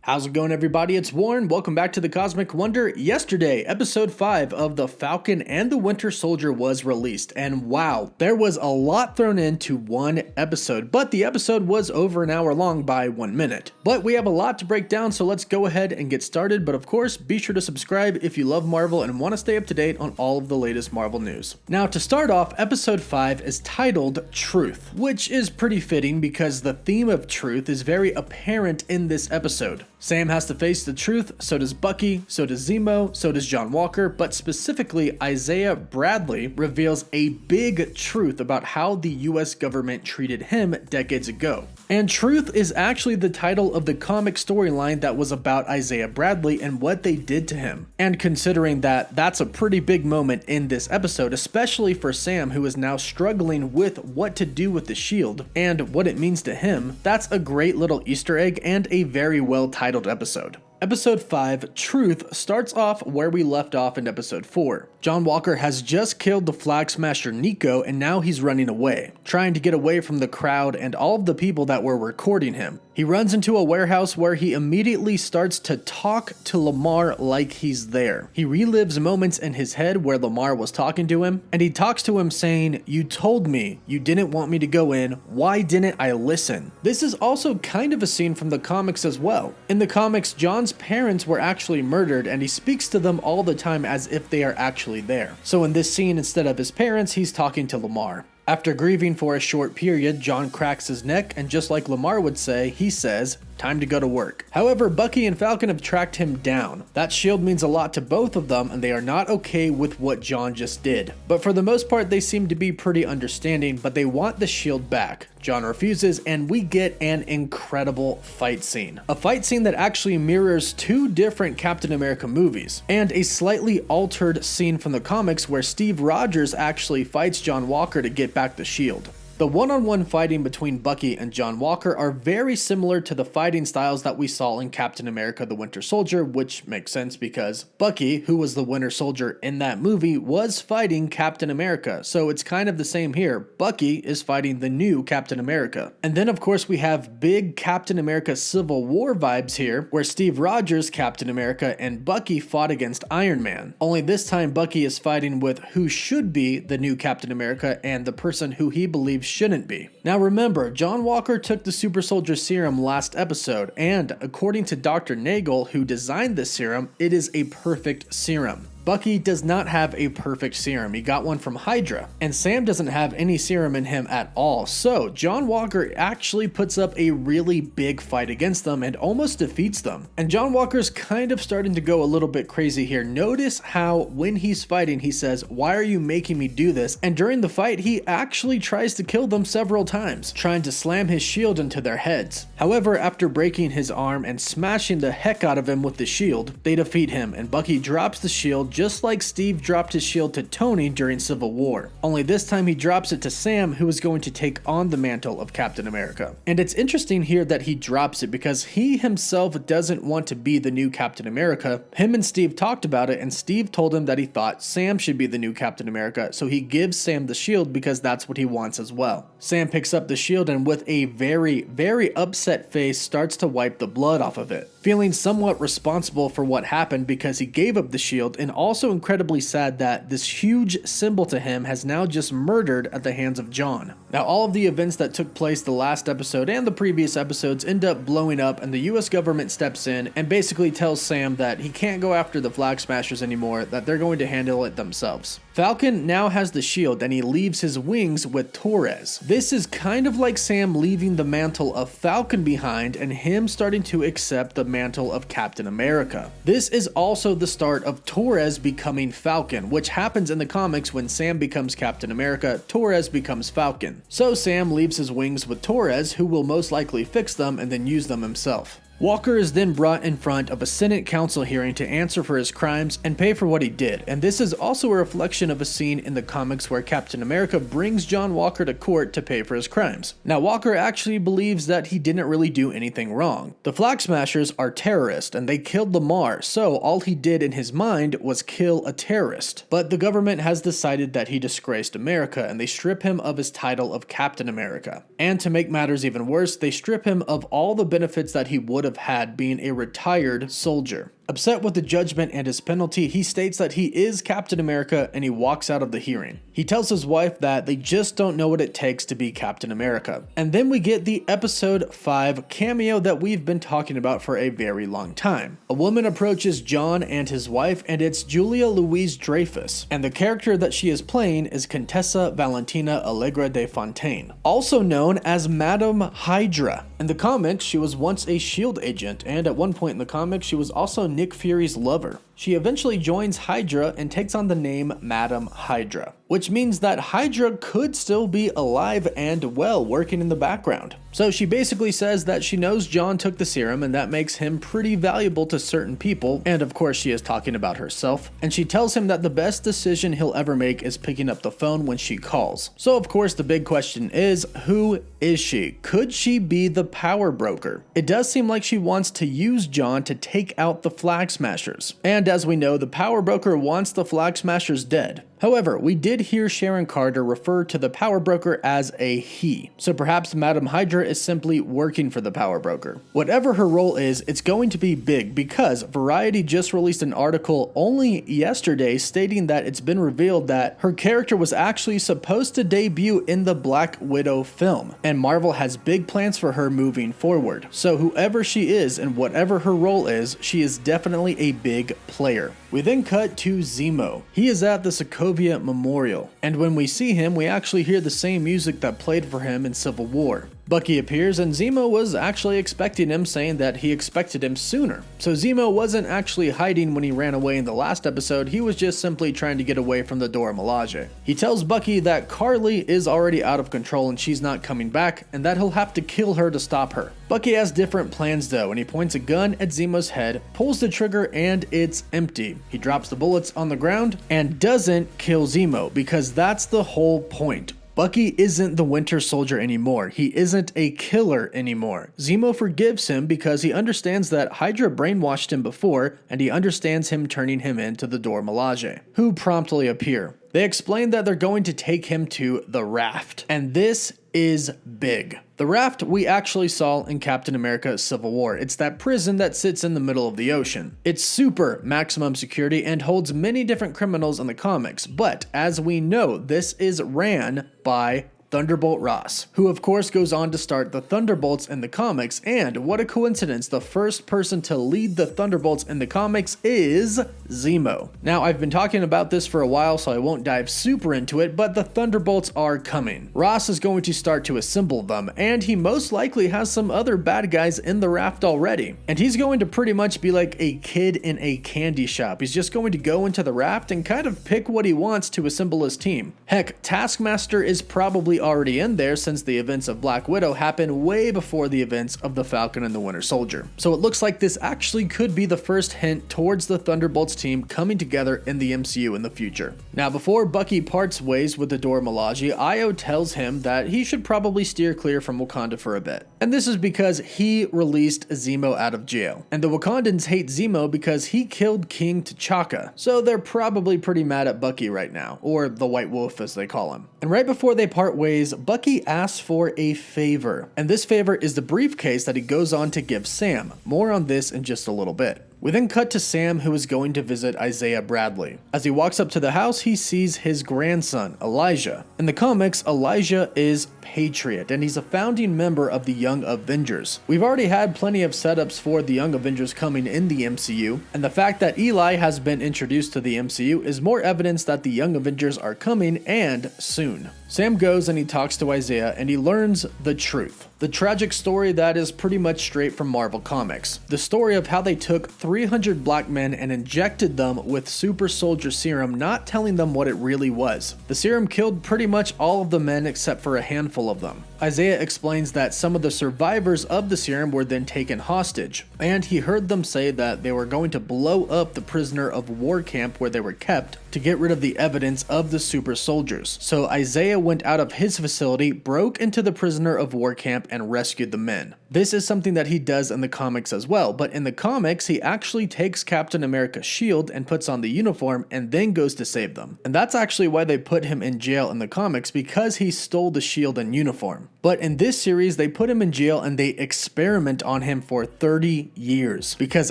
How's it going, everybody? It's Warren. Welcome back to the Cosmic Wonder. Yesterday, episode 5 of The Falcon and the Winter Soldier was released, and wow, there was a lot thrown into one episode, but the episode was over an hour long by 1 minute. But we have a lot to break down, so let's go ahead and get started. But of course, be sure to subscribe if you love Marvel and want to stay up to date on all of the latest Marvel news. Now, to start off, episode 5 is titled Truth, which is pretty fitting because the theme of truth is very apparent in this episode. Sam has to face the truth, so does Bucky, so does Zemo, so does John Walker, but specifically Isaiah Bradley reveals a big truth about how the US government treated him decades ago. And Truth is actually the title of the comic storyline that was about Isaiah Bradley and what they did to him. And considering that that's a pretty big moment in this episode, especially for Sam, who is now struggling with what to do with the shield and what it means to him, that's a great little Easter egg and a very well titled episode. Episode 5, Truth, starts off where we left off in episode 4. John Walker has just killed the Flag Smasher Nico, and now he's running away, trying to get away from the crowd and all of the people that were recording him. He runs into a warehouse where he immediately starts to talk to Lamar like he's there. He relives moments in his head where Lamar was talking to him, and he talks to him saying, "You told me you didn't want me to go in. Why didn't I listen?" This is also kind of a scene from the comics as well. In the comics, John's parents were actually murdered, and he speaks to them all the time as if they are actually there. So in this scene, instead of his parents, he's talking to Lamar. After grieving for a short period, John cracks his neck, and just like Lamar would say, he says, "Time to go to work." However, Bucky and Falcon have tracked him down. That shield means a lot to both of them, and they are not okay with what John just did. But for the most part, they seem to be pretty understanding, but they want the shield back. John refuses, and we get an incredible fight scene. A fight scene that actually mirrors two different Captain America movies, and a slightly altered scene from the comics where Steve Rogers actually fights John Walker to get back the shield. The one-on-one fighting between Bucky and John Walker are very similar to the fighting styles that we saw in Captain America the Winter Soldier, which makes sense because Bucky, who was the Winter Soldier in that movie, was fighting Captain America, so it's kind of the same here. Bucky is fighting the new Captain America. And then of course we have big Captain America Civil War vibes here, where Steve Rogers, Captain America, and Bucky fought against Iron Man. Only this time Bucky is fighting with who should be the new Captain America and the person who he believes shouldn't be. Now remember, John Walker took the Super Soldier Serum last episode, and according to Dr. Nagel, who designed this serum, it is a perfect serum. Bucky does not have a perfect serum. He got one from Hydra, and Sam doesn't have any serum in him at all. So John Walker actually puts up a really big fight against them and almost defeats them. And John Walker's kind of starting to go a little bit crazy here. Notice how when he's fighting, he says, "Why are you making me do this?" And during the fight, he actually tries to kill them several times, trying to slam his shield into their heads. However, after breaking his arm and smashing the heck out of him with the shield, they defeat him, and Bucky drops the shield just like Steve dropped his shield to Tony during Civil War. Only this time he drops it to Sam, who is going to take on the mantle of Captain America. And it's interesting here that he drops it because he himself doesn't want to be the new Captain America. Him and Steve talked about it, and Steve told him that he thought Sam should be the new Captain America, so he gives Sam the shield because that's what he wants as well. Sam picks up the shield and with a very, very upset face starts to wipe the blood off of it, feeling somewhat responsible for what happened because he gave up the shield, and also incredibly sad that this huge symbol to him has now just murdered at the hands of John. Now all of the events that took place the last episode and the previous episodes end up blowing up, and the US government steps in and basically tells Sam that he can't go after the Flag Smashers anymore, that they're going to handle it themselves. Falcon now has the shield, and he leaves his wings with Torres. This is kind of like Sam leaving the mantle of Falcon behind and him starting to accept the mantle of Captain America. This is also the start of Torres becoming Falcon, which happens in the comics when Sam becomes Captain America, Torres becomes Falcon. So Sam leaves his wings with Torres, who will most likely fix them and then use them himself. Walker is then brought in front of a Senate council hearing to answer for his crimes and pay for what he did, and this is also a reflection of a scene in the comics where Captain America brings John Walker to court to pay for his crimes. Now Walker actually believes that he didn't really do anything wrong. The Flag Smashers are terrorists and they killed Lamar, so all he did in his mind was kill a terrorist. But the government has decided that he disgraced America and they strip him of his title of Captain America. And to make matters even worse, they strip him of all the benefits that he would have had being a retired soldier. Upset with the judgment and his penalty, he states that he is Captain America and he walks out of the hearing. He tells his wife that they just don't know what it takes to be Captain America. And then we get the episode 5 cameo that we've been talking about for a very long time. A woman approaches John and his wife, and it's Julia Louis-Dreyfus. And the character that she is playing is Contessa Valentina Allegra de Fontaine, also known as Madame Hydra. In the comics, she was once a SHIELD agent, and at one point in the comics, she was also Nick Fury's lover. She eventually joins Hydra and takes on the name Madame Hydra, which means that Hydra could still be alive and well, working in the background. So she basically says that she knows John took the serum and that makes him pretty valuable to certain people, and of course she is talking about herself, and she tells him that the best decision he'll ever make is picking up the phone when she calls. So of course the big question is, who is she? Could she be the power broker? It does seem like she wants to use John to take out the Flag Smashers, and as we know, the power broker wants the Flag Smashers dead. However, we did hear Sharon Carter refer to the power broker as a he, so perhaps Madame Hydra is simply working for the power broker. Whatever her role is, it's going to be big because Variety just released an article only yesterday stating that it's been revealed that her character was actually supposed to debut in the Black Widow film, and Marvel has big plans for her moving forward. So whoever she is and whatever her role is, she is definitely a big player. We then cut to Zemo. He is at the Sokovia Memorial, and when we see him, we actually hear the same music that played for him in Civil War. Bucky appears, and Zemo was actually expecting him, saying that he expected him sooner. So Zemo wasn't actually hiding when he ran away in the last episode, he was just simply trying to get away from the Dora Milaje. He tells Bucky that Carly is already out of control and she's not coming back, and that he'll have to kill her to stop her. Bucky has different plans though, and he points a gun at Zemo's head, pulls the trigger, and it's empty. He drops the bullets on the ground and doesn't kill Zemo, because that's the whole point. Bucky isn't the Winter Soldier anymore. He isn't a killer anymore. Zemo forgives him because he understands that Hydra brainwashed him before, and he understands him turning him into the Dora Milaje, who promptly appear. They explain that they're going to take him to the Raft, and this is big. The Raft we actually saw in Captain America Civil War. It's that prison that sits in the middle of the ocean. It's super maximum security and holds many different criminals in the comics, but as we know, this is ran by Thunderbolt Ross, who of course goes on to start the Thunderbolts in the comics, and what a coincidence, the first person to lead the Thunderbolts in the comics is Zemo. Now, I've been talking about this for a while, so I won't dive super into it, but the Thunderbolts are coming. Ross is going to start to assemble them, and he most likely has some other bad guys in the Raft already. And he's going to pretty much be like a kid in a candy shop. He's just going to go into the Raft and kind of pick what he wants to assemble his team. Heck, Taskmaster is probably already in there since the events of Black Widow happened way before the events of the Falcon and the Winter Soldier. So it looks like this actually could be the first hint towards the Thunderbolts team coming together in the MCU in the future. Now, before Bucky parts ways with the Dora Milaje, Io tells him that he should probably steer clear from Wakanda for a bit. And this is because he released Zemo out of jail. And the Wakandans hate Zemo because he killed King T'Chaka. So they're probably pretty mad at Bucky right now, or the White Wolf as they call him. And right before they part ways, Bucky asks for a favor. And this favor is the briefcase that he goes on to give Sam. More on this in just a little bit. We then cut to Sam, who is going to visit Isaiah Bradley. As he walks up to the house, he sees his grandson, Elijah. In the comics, Elijah is Patriot, and he's a founding member of the Young Avengers. We've already had plenty of setups for the Young Avengers coming in the MCU, and the fact that Eli has been introduced to the MCU is more evidence that the Young Avengers are coming, and soon. Sam goes and he talks to Isaiah, and he learns the truth. The tragic story that is pretty much straight from Marvel Comics. The story of how they took 300 black men and injected them with super soldier serum, not telling them what it really was. The serum killed pretty much all of the men except for a handful of them. Isaiah explains that some of the survivors of the serum were then taken hostage, and he heard them say that they were going to blow up the prisoner of war camp where they were kept to get rid of the evidence of the super soldiers. So Isaiah went out of his facility, broke into the prisoner of war camp, and rescued the men. This is something that he does in the comics as well, but in the comics, he actually takes Captain America's shield and puts on the uniform and then goes to save them. And that's actually why they put him in jail in the comics, because he stole the shield and uniform. But in this series, they put him in jail and they experiment on him for 30 years. Because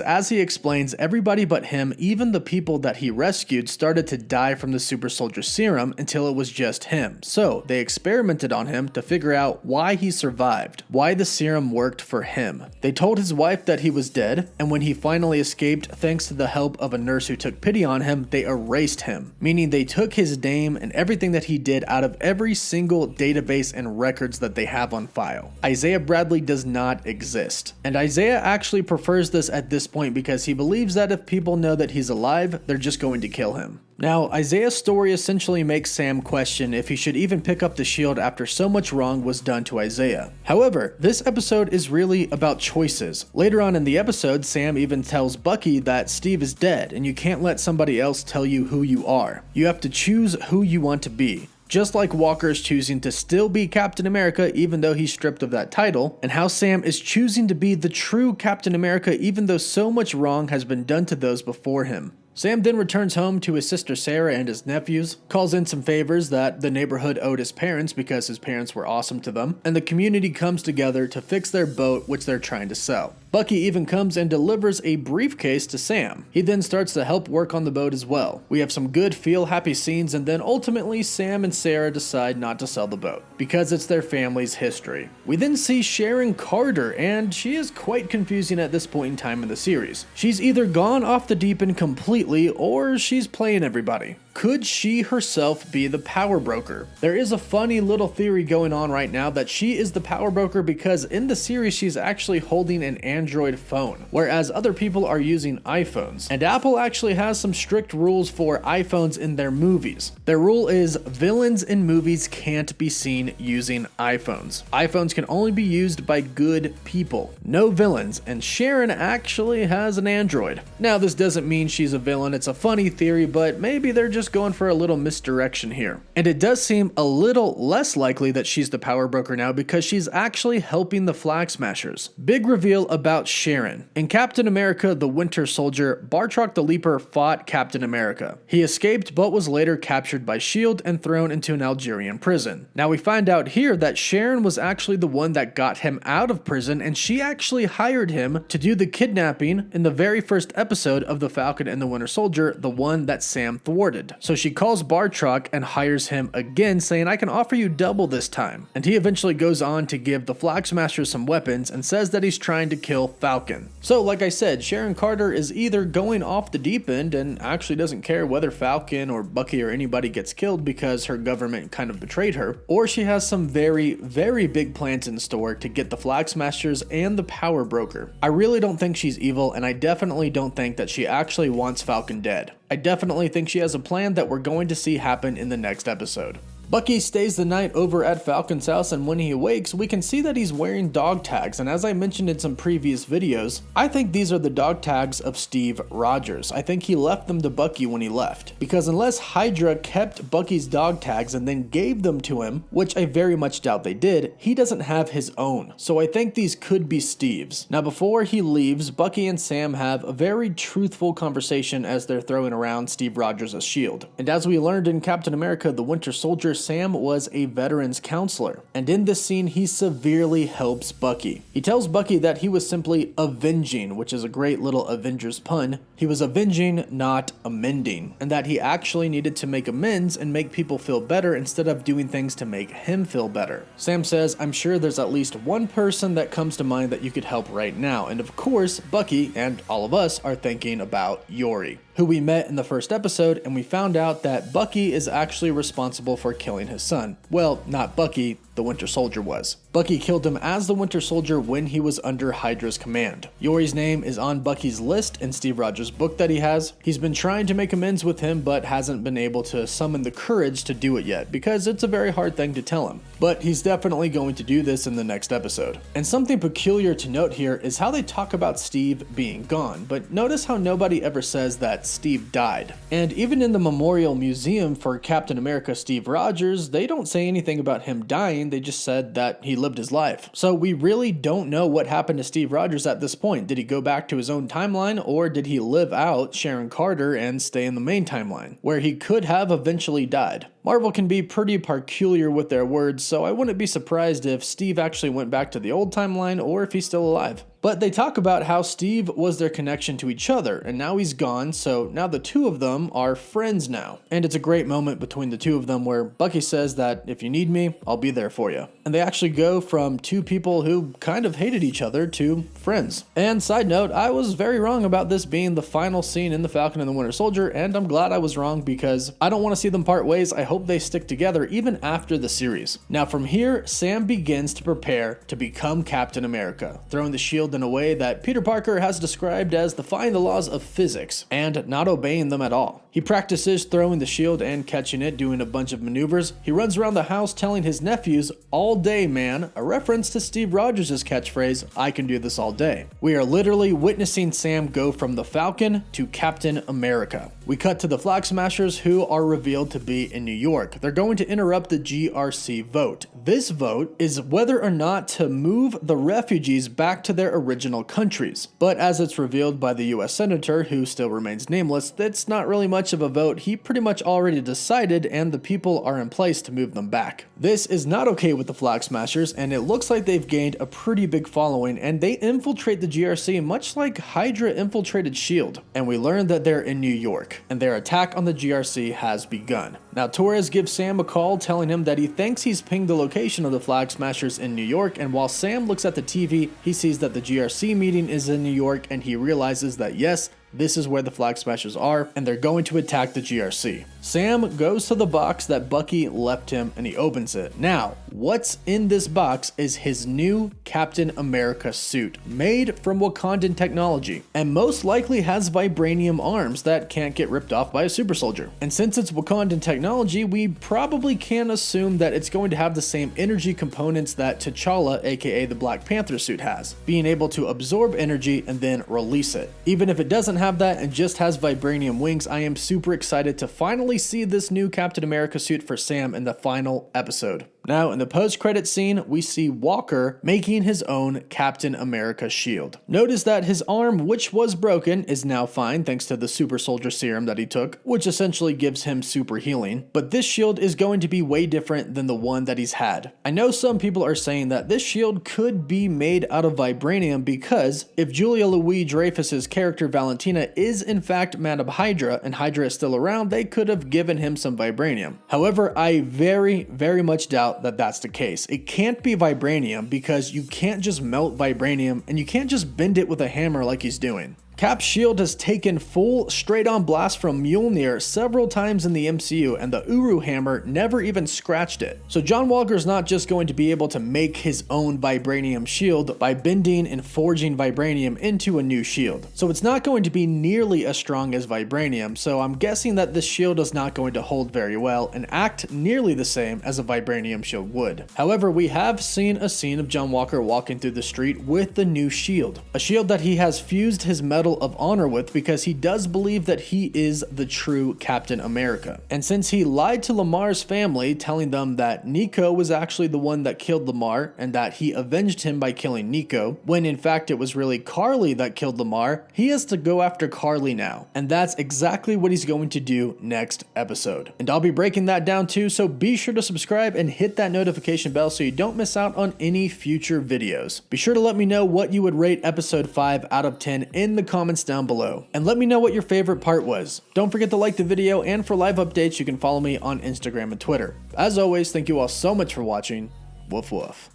as he explains, everybody but him, even the people that he rescued, started to die from the super soldier serum until it was just him. So they experimented on him to figure out why he survived, why the serum worked for him. They told his wife that he was dead, and when he finally escaped, thanks to the help of a nurse who took pity on him, they erased him, meaning they took his name and everything that he did out of every single database and records that they have on file. Isaiah Bradley does not exist. And Isaiah actually prefers this at this point because he believes that if people know that he's alive, they're just going to kill him. Now, Isaiah's story essentially makes Sam question if he should even pick up the shield after so much wrong was done to Isaiah. However, this episode is really about choices. Later on in the episode, Sam even tells Bucky that Steve is dead and you can't let somebody else tell you who you are. You have to choose who you want to be. Just like Walker is choosing to still be Captain America even though he's stripped of that title, and how Sam is choosing to be the true Captain America even though so much wrong has been done to those before him. Sam then returns home to his sister Sarah and his nephews, calls in some favors that the neighborhood owed his parents because his parents were awesome to them, and the community comes together to fix their boat which they're trying to sell. Bucky even comes and delivers a briefcase to Sam. He then starts to help work on the boat as well. We have some good feel-happy scenes, and then ultimately Sam and Sarah decide not to sell the boat because it's their family's history. We then see Sharon Carter, and she is quite confusing at this point in time in the series. She's either gone off the deep end completely or she's playing everybody. Could she herself be the power broker? There is a funny little theory going on right now that she is the power broker because in the series she's actually holding an Android phone, whereas other people are using iPhones. And Apple actually has some strict rules for iPhones in their movies. Their rule is villains in movies can't be seen using iPhones. iPhones can only be used by good people, no villains, and Sharon actually has an Android. Now this doesn't mean she's a villain, it's a funny theory, but maybe they're just going for a little misdirection here. And it does seem a little less likely that she's the power broker now because she's actually helping the Flag Smashers. Big reveal about Sharon. In Captain America the Winter Soldier, Bartrock the Leaper fought Captain America. He escaped but was later captured by S.H.I.E.L.D. and thrown into an Algerian prison. Now we find out here that Sharon was actually the one that got him out of prison, and she actually hired him to do the kidnapping in the very first episode of the Falcon and the Winter Soldier, the one that Sam thwarted. So she calls Bartrock and hires him again, saying, "I can offer you double this time." And he eventually goes on to give the Flag Smashers some weapons and says that he's trying to kill Falcon. So like I said, Sharon Carter is either going off the deep end and actually doesn't care whether Falcon or Bucky or anybody gets killed because her government kind of betrayed her, or she has some very, very big plans in store to get the Flag Smashers and the power broker. I really don't think she's evil, and I definitely don't think that she actually wants Falcon dead. I definitely think she has a plan that we're going to see happen in the next episode. Bucky stays the night over at Falcon's house, and when he awakes, we can see that he's wearing dog tags, and as I mentioned in some previous videos, I think these are the dog tags of Steve Rogers. I think he left them to Bucky when he left, because unless Hydra kept Bucky's dog tags and then gave them to him, which I very much doubt they did, he doesn't have his own, so I think these could be Steve's. Now before he leaves, Bucky and Sam have a very truthful conversation as they're throwing around Steve Rogers' shield, and as we learned in Captain America the Winter Soldier, Sam was a veterans counselor, and in this scene he severely helps Bucky. He tells Bucky that he was simply avenging, which is a great little Avengers pun. He was avenging, not amending, and that he actually needed to make amends and make people feel better instead of doing things to make him feel better. Sam says, "I'm sure there's at least one person that comes to mind that you could help right now," and of course Bucky and all of us are thinking about Yori, who we met in the first episode, and we found out that Bucky is actually responsible for killing his son. Well, not Bucky, the Winter Soldier was. Bucky killed him as the Winter Soldier when he was under Hydra's command. Yori's name is on Bucky's list in Steve Rogers' book that he has. He's been trying to make amends with him, but hasn't been able to summon the courage to do it yet, because it's a very hard thing to tell him. But he's definitely going to do this in the next episode. And something peculiar to note here is how they talk about Steve being gone, but notice how nobody ever says that Steve died. And even in the Memorial Museum for Captain America Steve Rogers, they don't say anything about him dying, they just said that he lived his life. So we really don't know what happened to Steve Rogers at this point. Did he go back to his own timeline, or did he live out Sharon Carter and stay in the main timeline, where he could have eventually died? Marvel can be pretty peculiar with their words, so I wouldn't be surprised if Steve actually went back to the old timeline or if he's still alive. But they talk about how Steve was their connection to each other, and now he's gone, so now the two of them are friends now. And it's a great moment between the two of them where Bucky says that if you need me, I'll be there for you. And they actually go from two people who kind of hated each other to friends. And side note, I was very wrong about this being the final scene in The Falcon and the Winter Soldier, and I'm glad I was wrong because I don't want to see them part ways. I hope they stick together even after the series. Now from here, Sam begins to prepare to become Captain America, throwing the shield in a way that Peter Parker has described as defying the laws of physics and not obeying them at all. He practices throwing the shield and catching it, doing a bunch of maneuvers. He runs around the house telling his nephews, "All day, man," a reference to Steve Rogers' catchphrase, "I can do this all day." We are literally witnessing Sam go from the Falcon to Captain America. We cut to the Flag Smashers, who are revealed to be in New York. They're going to interrupt the GRC vote. This vote is whether or not to move the refugees back to their original countries. But as it's revealed by the US Senator, who still remains nameless, it's not really much of a vote. He pretty much already decided, and the people are in place to move them back. This is not okay with the Flag Smashers, and it looks like they've gained a pretty big following, and they infiltrate the GRC much like Hydra infiltrated S.H.I.E.L.D. And we learn that they're in New York, and their attack on the GRC has begun. Now Torres gives Sam a call telling him that he thinks he's pinged the location of the Flag Smashers in New York, and while Sam looks at the TV, he sees that the GRC meeting is in New York, and he realizes that yes, this is where the Flag Smashers are, and they're going to attack the GRC. Sam goes to the box that Bucky left him, and he opens it. Now, what's in this box is his new Captain America suit, made from Wakandan technology, and most likely has vibranium arms that can't get ripped off by a super soldier. And since it's Wakandan technology, we probably can assume that it's going to have the same energy components that T'Challa, aka the Black Panther suit, has, being able to absorb energy and then release it. Even if it doesn't have that and just has vibranium wings, I am super excited to finally see this new Captain America suit for Sam in the final episode. Now, in the post-credit scene, we see Walker making his own Captain America shield. Notice that his arm, which was broken, is now fine thanks to the super soldier serum that he took, which essentially gives him super healing. But this shield is going to be way different than the one that he's had. I know some people are saying that this shield could be made out of vibranium because if Julia Louis-Dreyfus's character Valentina is in fact mad at Hydra and Hydra is still around, they could have given him some vibranium. However, I very much doubt that that's the case. It can't be vibranium because you can't just melt vibranium and you can't just bend it with a hammer like he's doing. Cap's shield has taken full straight-on blast from Mjolnir several times in the MCU, and the Uru hammer never even scratched it. So John Walker's not just going to be able to make his own vibranium shield by bending and forging vibranium into a new shield. So it's not going to be nearly as strong as vibranium, so I'm guessing that this shield is not going to hold very well and act nearly the same as a vibranium shield would. However, we have seen a scene of John Walker walking through the street with the new shield. A shield that he has fused his Medal of Honor with because he does believe that he is the true Captain America. And since he lied to Lamar's family, telling them that Nico was actually the one that killed Lamar and that he avenged him by killing Nico, when in fact it was really Carly that killed Lamar, he has to go after Carly now. And that's exactly what he's going to do next episode. And I'll be breaking that down too, so be sure to subscribe and hit that notification bell so you don't miss out on any future videos. Be sure to let me know what you would rate episode 5 out of 10 in the comments down below, and let me know what your favorite part was. Don't forget to like the video, and for live updates you can follow me on Instagram and Twitter. As always, thank you all so much for watching. Woof woof.